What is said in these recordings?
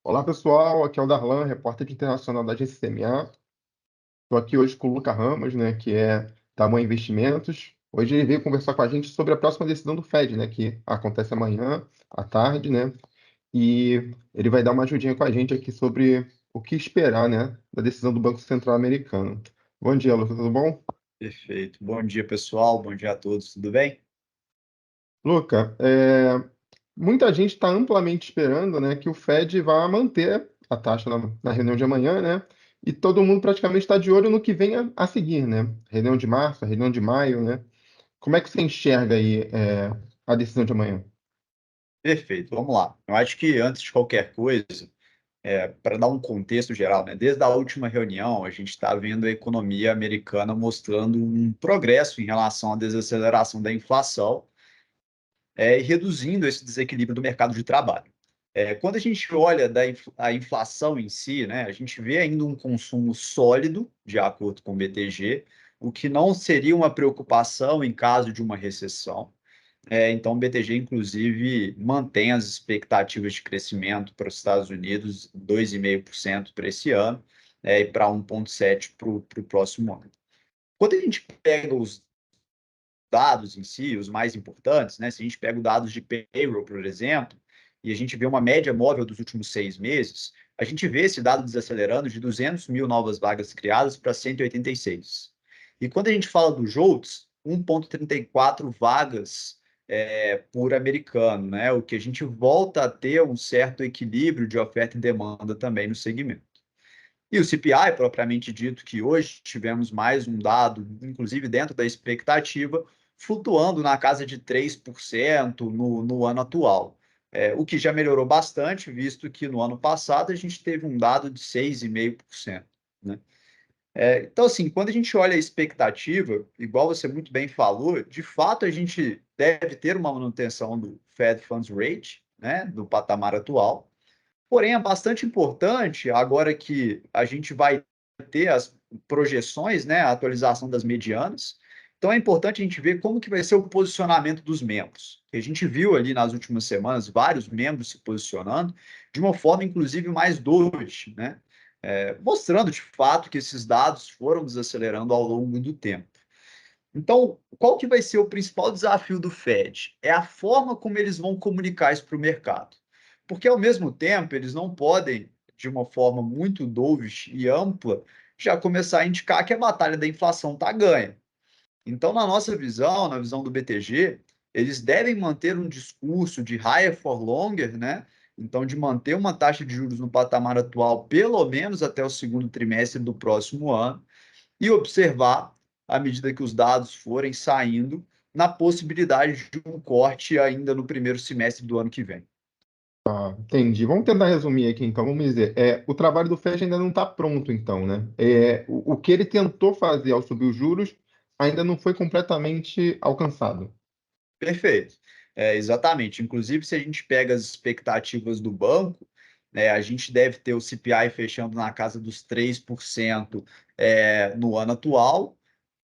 Olá, pessoal. Aqui é o Darlan, repórter internacional da Agência CMA. Estou aqui hoje com o Luca Ramos, né, que é da Moa Investimentos. Hoje ele veio conversar com a gente sobre a próxima decisão do Fed, né, que acontece amanhã à tarde, né? E ele vai dar uma ajudinha com a gente aqui sobre o que esperar, né, da decisão do Banco Central americano. Bom dia, Luca, tudo bom? Perfeito. Bom dia, pessoal. Bom dia a todos. Tudo bem? Luca, muita gente está amplamente esperando, né, que o Fed vá manter a taxa na reunião de amanhã, né? E todo mundo praticamente está de olho no que vem a seguir, né? Reunião de março, reunião de maio, né? Como é que você enxerga aí, a decisão de amanhã? Perfeito. Vamos lá. Eu acho que antes de qualquer coisa, para dar um contexto geral, né? Desde a última reunião, a gente está vendo a economia americana mostrando um progresso em relação à desaceleração da inflação, e reduzindo esse desequilíbrio do mercado de trabalho. Quando a gente olha a inflação em si, né, a gente vê ainda um consumo sólido, de acordo com o BTG, o que não seria uma preocupação em caso de uma recessão. Então, o BTG, inclusive, mantém as expectativas de crescimento para os Estados Unidos, 2,5% para esse ano, e para 1,7% para o próximo ano. Quando a gente pega os dados em si, os mais importantes, né? Se a gente pega os dados de payroll, por exemplo, e a gente vê uma média móvel dos últimos 6 meses, a gente vê esse dado desacelerando de 200 mil novas vagas criadas para 186. E quando a gente fala do JOLTS, 1,34 vagas por americano, né? O que a gente volta a ter um certo equilíbrio de oferta e demanda também no segmento. E o CPI, propriamente dito, que hoje tivemos mais um dado, inclusive dentro da expectativa, flutuando na casa de 3% no ano atual. O que já melhorou bastante, visto que no ano passado a gente teve um dado de 6,5%. Né? Então, assim, quando a gente olha a expectativa, igual você muito bem falou, de fato a gente deve ter uma manutenção do Fed Funds Rate, né, do patamar atual. Porém, é bastante importante, agora que a gente vai ter as projeções, né, a atualização das medianas, então é importante a gente ver como que vai ser o posicionamento dos membros. A gente viu ali nas últimas semanas vários membros se posicionando de uma forma, inclusive, mais dovish, né? Mostrando de fato que esses dados foram desacelerando ao longo do tempo. Então, qual que vai ser o principal desafio do Fed? É a forma como eles vão comunicar isso para o mercado. Porque, ao mesmo tempo, eles não podem, de uma forma muito dovish e ampla, já começar a indicar que a batalha da inflação está ganha. Então, na nossa visão, na visão do BTG, eles devem manter um discurso de higher for longer, né? Então, de manter uma taxa de juros no patamar atual, pelo menos até o segundo trimestre do próximo ano, e observar, à medida que os dados forem saindo, na possibilidade de um corte ainda no primeiro semestre do ano que vem. Entendi. Vamos tentar resumir aqui, então. Vamos dizer, o trabalho do Fed ainda não está pronto, então, né? O que ele tentou fazer ao subir os juros ainda não foi completamente alcançado. Perfeito. Exatamente. Inclusive, se a gente pega as expectativas do banco, né, a gente deve ter o CPI fechando na casa dos 3% no ano atual,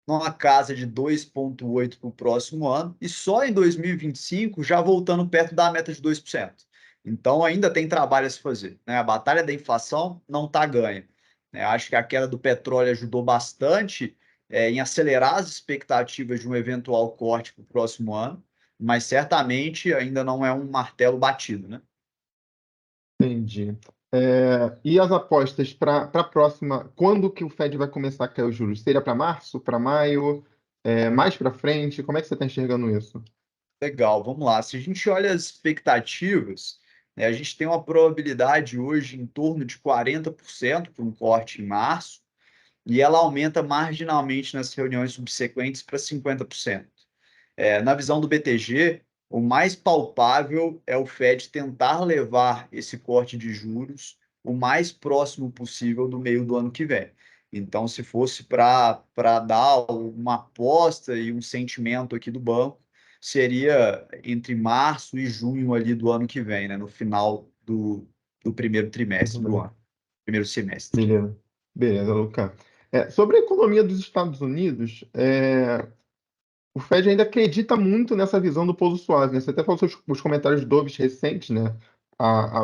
numa casa de 2,8% para o próximo ano, e só em 2025 já voltando perto da meta de 2%. Então, ainda tem trabalho a se fazer. Né? A batalha da inflação não está ganha. Acho que a queda do petróleo ajudou bastante em acelerar as expectativas de um eventual corte para o próximo ano, mas certamente ainda não é um martelo batido. Né? Entendi. E as apostas para a próxima? Quando que o Fed vai começar a cair os juros? Seria para março, para maio, mais para frente? Como é que você está enxergando isso? Legal, vamos lá. Se a gente olha as expectativas, né, a gente tem uma probabilidade hoje em torno de 40% para um corte em março, e ela aumenta marginalmente nas reuniões subsequentes para 50%. Na visão do BTG, o mais palpável é o Fed tentar levar esse corte de juros o mais próximo possível do meio do ano que vem. Então, se fosse para dar uma aposta e um sentimento aqui do banco, seria entre março e junho ali do ano que vem, né? No final do primeiro trimestre do ano, primeiro semestre. Beleza, beleza, Luca. Sobre a economia dos Estados Unidos, o Fed ainda acredita muito nessa visão do pouso suave, né? Você até falou sobre os comentários doves recentes, né?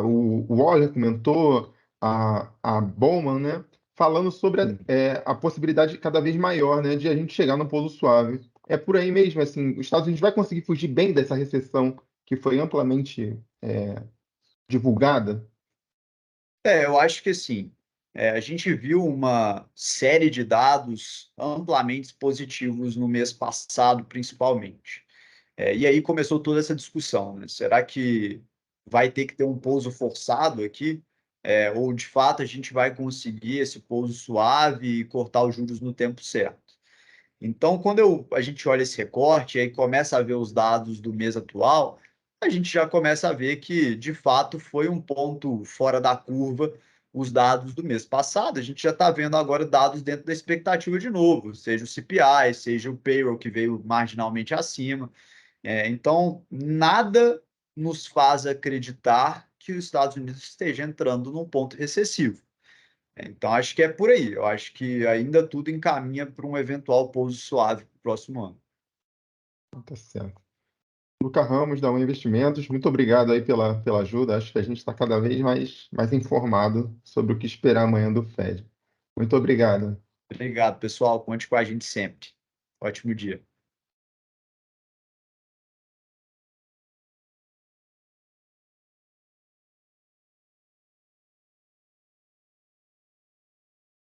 O Waller comentou, a Bowman, né? Falando sobre a possibilidade cada vez maior, né? De a gente chegar no pouso suave. É por aí mesmo, assim, os Estados Unidos vai conseguir fugir bem dessa recessão que foi amplamente divulgada? Eu acho que sim. A gente viu uma série de dados amplamente positivos no mês passado, principalmente. E aí começou toda essa discussão, né? Será que vai ter que ter um pouso forçado aqui? Ou de fato a gente vai conseguir esse pouso suave e cortar os juros no tempo certo? Então, quando a gente olha esse recorte e aí começa a ver os dados do mês atual, a gente já começa a ver que, de fato, foi um ponto fora da curva os dados do mês passado. A gente já está vendo agora dados dentro da expectativa de novo, seja o CPI, seja o payroll, que veio marginalmente acima. Então, nada nos faz acreditar que os Estados Unidos esteja entrando num ponto recessivo. Então, acho que é por aí. Eu acho que ainda tudo encaminha para um eventual pouso suave para o próximo ano. Tá certo. Luca Ramos, da Um Investimentos, muito obrigado aí pela ajuda. Acho que a gente está cada vez mais informado sobre o que esperar amanhã do Fed. Muito obrigado. Obrigado, pessoal. Conte com a gente sempre. Ótimo dia.